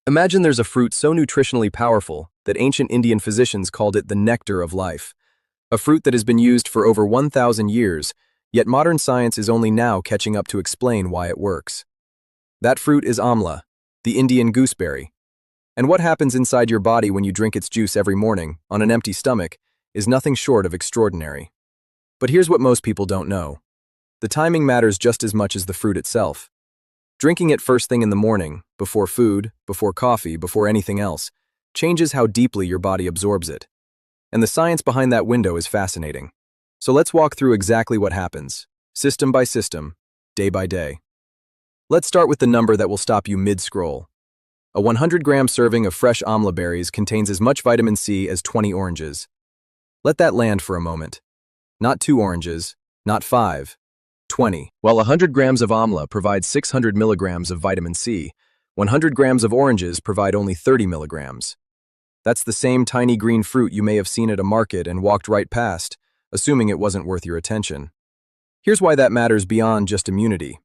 Imagine there's a fruit so nutritionally powerful that ancient Indian physicians called it the nectar of life. A fruit that has been used for over 1,000 years, yet modern science is only now catching up to explain why it works. That fruit is Amla, the Indian gooseberry. And what happens inside your body when you drink its juice every morning, on an empty stomach, is nothing short of extraordinary. But here's what most people don't know. The timing matters just as much as the fruit itself. Drinking it first thing in the morning, before food, before coffee, before anything else, changes how deeply your body absorbs it. And the science behind that window is fascinating. So let's walk through exactly what happens, system by system, day by day. Let's start with the number that will stop you mid-scroll. A 100-gram serving of fresh amla berries contains as much vitamin C as 20 oranges. Let that land for a moment. Not 2 oranges, not 5, 20. While 100 grams of amla provides 600 milligrams of vitamin C, 100 grams of oranges provide only 30 milligrams. That's the same tiny green fruit you may have seen at a market and walked right past, assuming it wasn't worth your attention. Here's why that matters beyond just immunity.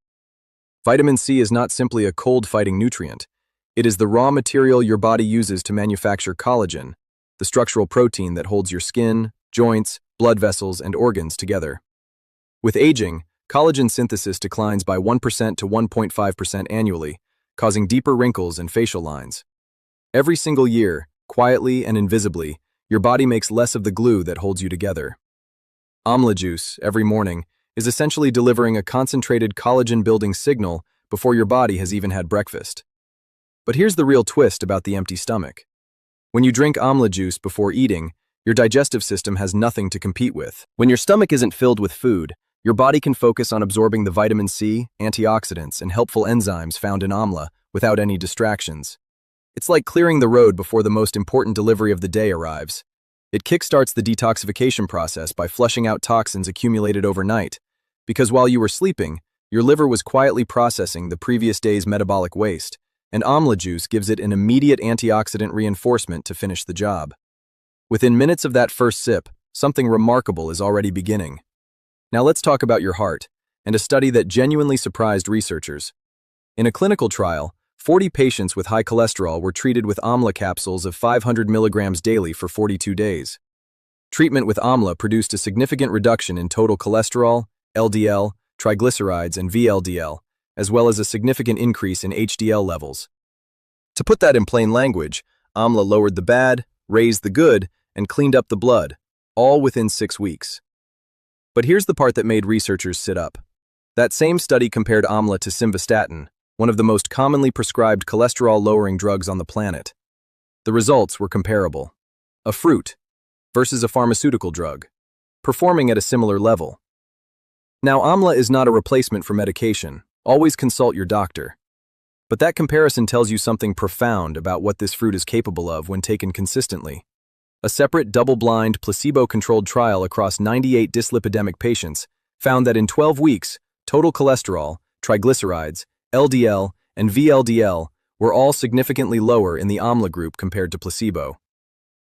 Vitamin C is not simply a cold-fighting nutrient. It is the raw material your body uses to manufacture collagen, the structural protein that holds your skin, joints, blood vessels, and organs together. With aging, collagen synthesis declines by 1% to 1.5% annually, causing deeper wrinkles and facial lines. Every single year, quietly and invisibly, your body makes less of the glue that holds you together. Amla juice, every morning, is essentially delivering a concentrated collagen-building signal before your body has even had breakfast. But here's the real twist about the empty stomach. When you drink amla juice before eating, your digestive system has nothing to compete with. When your stomach isn't filled with food, your body can focus on absorbing the vitamin C, antioxidants, and helpful enzymes found in amla without any distractions. It's like clearing the road before the most important delivery of the day arrives. It kickstarts the detoxification process by flushing out toxins accumulated overnight, because while you were sleeping, your liver was quietly processing the previous day's metabolic waste, and amla juice gives it an immediate antioxidant reinforcement to finish the job. Within minutes of that first sip, something remarkable is already beginning. Now let's talk about your heart, and a study that genuinely surprised researchers. In a clinical trial, 40 patients with high cholesterol were treated with amla capsules of 500 milligrams daily for 42 days. Treatment with amla produced a significant reduction in total cholesterol, LDL, triglycerides, and VLDL, as well as a significant increase in HDL levels. To put that in plain language, amla lowered the bad, raised the good, and cleaned up the blood, all within 6 weeks. But here's the part that made researchers sit up. That same study compared amla to simvastatin, one of the most commonly prescribed cholesterol-lowering drugs on the planet. The results were comparable. A fruit versus a pharmaceutical drug, performing at a similar level. Now, amla is not a replacement for medication. Always consult your doctor. But that comparison tells you something profound about what this fruit is capable of when taken consistently. A separate double-blind, placebo-controlled trial across 98 dyslipidemic patients found that in 12 weeks, total cholesterol, triglycerides, LDL, and VLDL were all significantly lower in the amla group compared to placebo.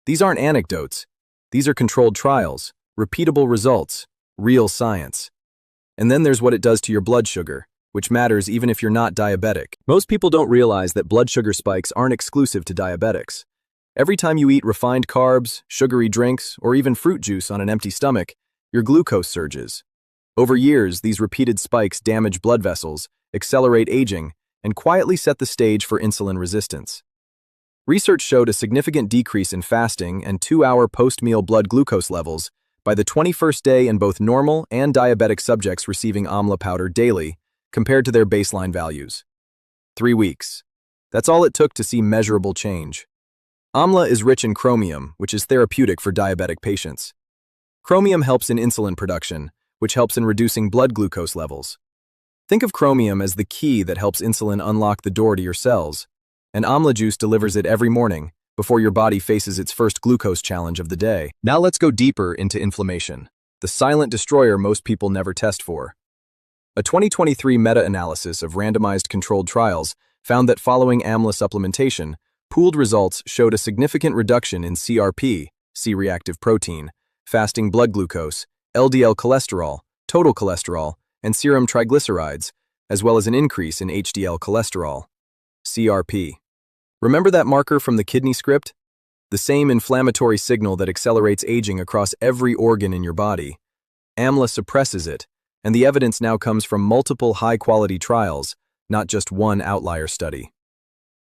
These aren't anecdotes. These are controlled trials, repeatable results, real science. And then there's what it does to your blood sugar, which matters even if you're not diabetic. Most people don't realize that blood sugar spikes aren't exclusive to diabetics. Every time you eat refined carbs, sugary drinks, or even fruit juice on an empty stomach, your glucose surges. Over years, these repeated spikes damage blood vessels, accelerate aging, and quietly set the stage for insulin resistance. Research showed a significant decrease in fasting and 2-hour post-meal blood glucose levels by the 21st day in both normal and diabetic subjects receiving amla powder daily, compared to their baseline values. 3 weeks. That's all it took to see measurable change. Amla is rich in chromium, which is therapeutic for diabetic patients. Chromium helps in insulin production, which helps in reducing blood glucose levels. Think of chromium as the key that helps insulin unlock the door to your cells, and amla juice delivers it every morning before your body faces its first glucose challenge of the day. Now let's go deeper into inflammation, the silent destroyer most people never test for. A 2023 meta-analysis of randomized controlled trials found that following amla supplementation, pooled results showed a significant reduction in CRP, C-reactive protein, fasting blood glucose, LDL cholesterol, total cholesterol, and serum triglycerides, as well as an increase in HDL cholesterol, CRP. Remember that marker from the kidney script? The same inflammatory signal that accelerates aging across every organ in your body. Amla suppresses it, and the evidence now comes from multiple high-quality trials, not just one outlier study.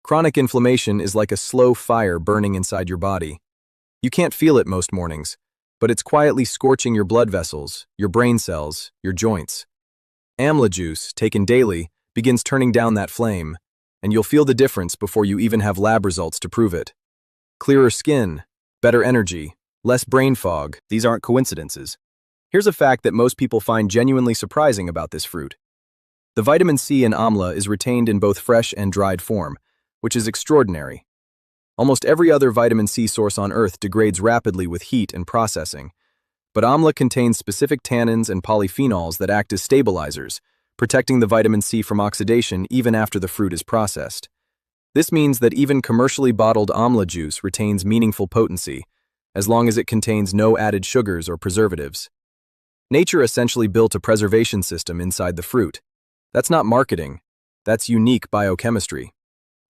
Chronic inflammation is like a slow fire burning inside your body. You can't feel it most mornings, but it's quietly scorching your blood vessels, your brain cells, your joints. Amla juice, taken daily, begins turning down that flame, and you'll feel the difference before you even have lab results to prove it. Clearer skin, better energy, less brain fog, these aren't coincidences. Here's a fact that most people find genuinely surprising about this fruit. The vitamin C in amla is retained in both fresh and dried form, which is extraordinary. Almost every other vitamin C source on Earth degrades rapidly with heat and processing, but amla contains specific tannins and polyphenols that act as stabilizers, protecting the vitamin C from oxidation even after the fruit is processed. This means that even commercially bottled amla juice retains meaningful potency, as long as it contains no added sugars or preservatives. Nature essentially built a preservation system inside the fruit. That's not marketing, that's unique biochemistry.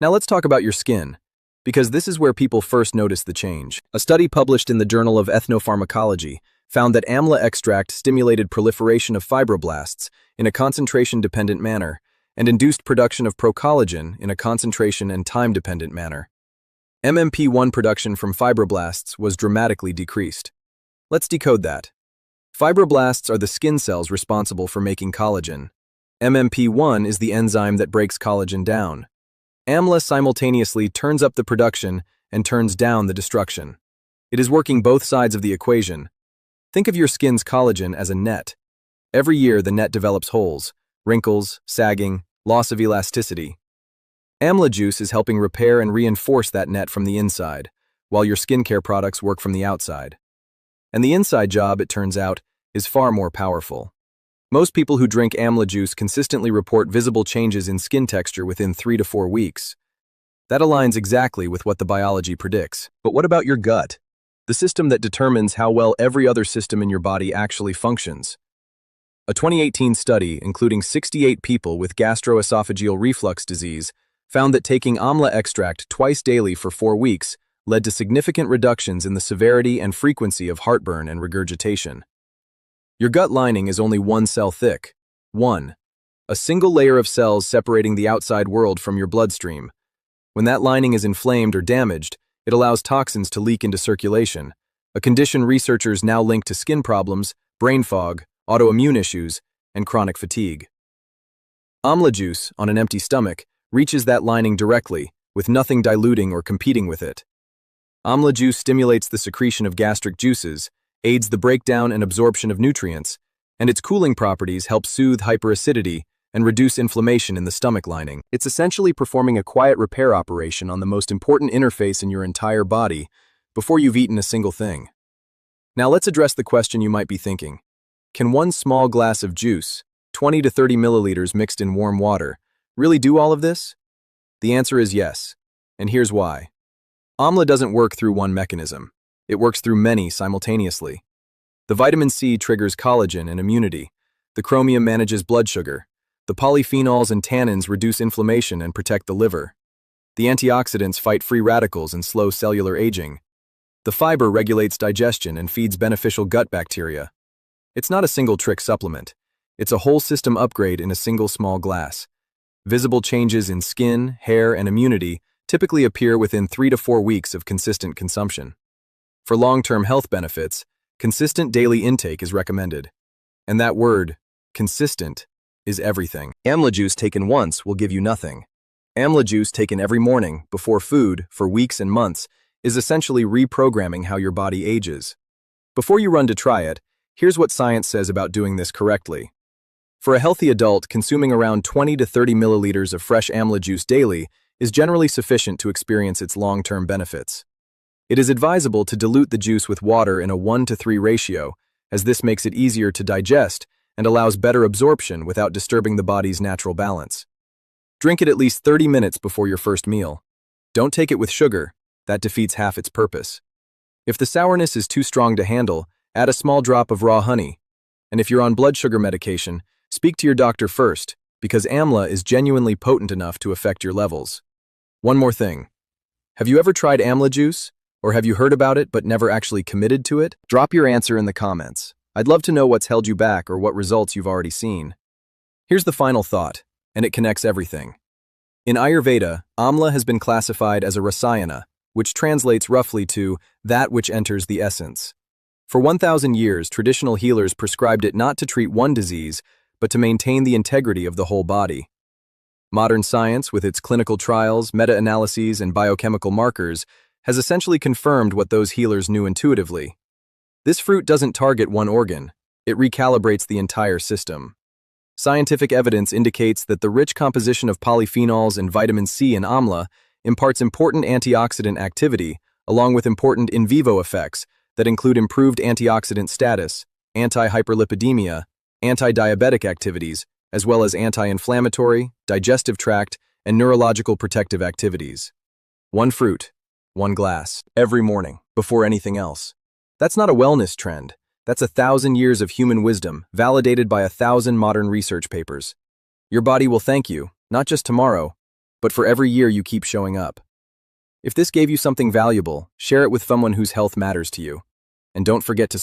Now let's talk about your skin, because this is where people first notice the change. A study published in the Journal of Ethnopharmacology found that amla extract stimulated proliferation of fibroblasts in a concentration-dependent manner and induced production of procollagen in a concentration and time-dependent manner. MMP1 production from fibroblasts was dramatically decreased. Let's decode that. Fibroblasts are the skin cells responsible for making collagen. MMP1 is the enzyme that breaks collagen down. Amla simultaneously turns up the production and turns down the destruction. It is working both sides of the equation. Think of your skin's collagen as a net. Every year, the net develops holes, wrinkles, sagging, loss of elasticity. Amla juice is helping repair and reinforce that net from the inside, while your skincare products work from the outside. And the inside job, it turns out, is far more powerful. Most people who drink amla juice consistently report visible changes in skin texture within 3 to 4 weeks. That aligns exactly with what the biology predicts. But what about your gut? The system that determines how well every other system in your body actually functions. A 2018 study, including 68 people with gastroesophageal reflux disease, found that taking amla extract twice daily for 4 weeks led to significant reductions in the severity and frequency of heartburn and regurgitation. Your gut lining is only one cell thick. 1. A single layer of cells separating the outside world from your bloodstream. When that lining is inflamed or damaged, it allows toxins to leak into circulation, a condition researchers now link to skin problems, brain fog, autoimmune issues, and chronic fatigue. Amla juice, on an empty stomach, reaches that lining directly, with nothing diluting or competing with it. Amla juice stimulates the secretion of gastric juices, aids the breakdown and absorption of nutrients, and its cooling properties help soothe hyperacidity and reduce inflammation in the stomach lining. It's essentially performing a quiet repair operation on the most important interface in your entire body before you've eaten a single thing. Now let's address the question you might be thinking. Can one small glass of juice, 20 to 30 milliliters mixed in warm water, really do all of this? The answer is yes, and here's why. Amla doesn't work through one mechanism. It works through many simultaneously. The vitamin C triggers collagen and immunity. The chromium manages blood sugar. The polyphenols and tannins reduce inflammation and protect the liver. The antioxidants fight free radicals and slow cellular aging. The fiber regulates digestion and feeds beneficial gut bacteria. It's not a single-trick supplement. It's a whole system upgrade in a single small glass. Visible changes in skin, hair, and immunity typically appear within 3 to 4 weeks of consistent consumption. For long-term health benefits, consistent daily intake is recommended. And that word, consistent, is everything. Amla juice taken once will give you nothing. Amla juice taken every morning, before food, for weeks and months, is essentially reprogramming how your body ages. Before you run to try it, here's what science says about doing this correctly. For a healthy adult, consuming around 20 to 30 milliliters of fresh amla juice daily is generally sufficient to experience its long-term benefits. It is advisable to dilute the juice with water in a 1:3 ratio, as this makes it easier to digest and allows better absorption without disturbing the body's natural balance. Drink it at least 30 minutes before your first meal. Don't take it with sugar, that defeats half its purpose. If the sourness is too strong to handle, add a small drop of raw honey. And if you're on blood sugar medication, speak to your doctor first, because amla is genuinely potent enough to affect your levels. One more thing. Have you ever tried Amla juice? Or have you heard about it but never actually committed to it? Drop your answer in the comments. I'd love to know what's held you back or what results you've already seen. Here's the final thought, and it connects everything. In Ayurveda, Amla has been classified as a rasayana, which translates roughly to that which enters the essence. For 1,000 years, traditional healers prescribed it not to treat one disease, but to maintain the integrity of the whole body. Modern science, with its clinical trials, meta-analyses, and biochemical markers, has essentially confirmed what those healers knew intuitively. This fruit doesn't target one organ, it recalibrates the entire system. Scientific evidence indicates that the rich composition of polyphenols and vitamin C in Amla imparts important antioxidant activity, along with important in vivo effects that include improved antioxidant status, anti-hyperlipidemia, anti-diabetic activities, as well as anti-inflammatory, digestive tract, and neurological protective activities. One fruit, one glass, every morning, before anything else. That's not a wellness trend. That's 1,000 years of human wisdom, validated by 1,000 modern research papers. Your body will thank you, not just tomorrow, but for every year you keep showing up. If this gave you something valuable, share it with someone whose health matters to you. And don't forget to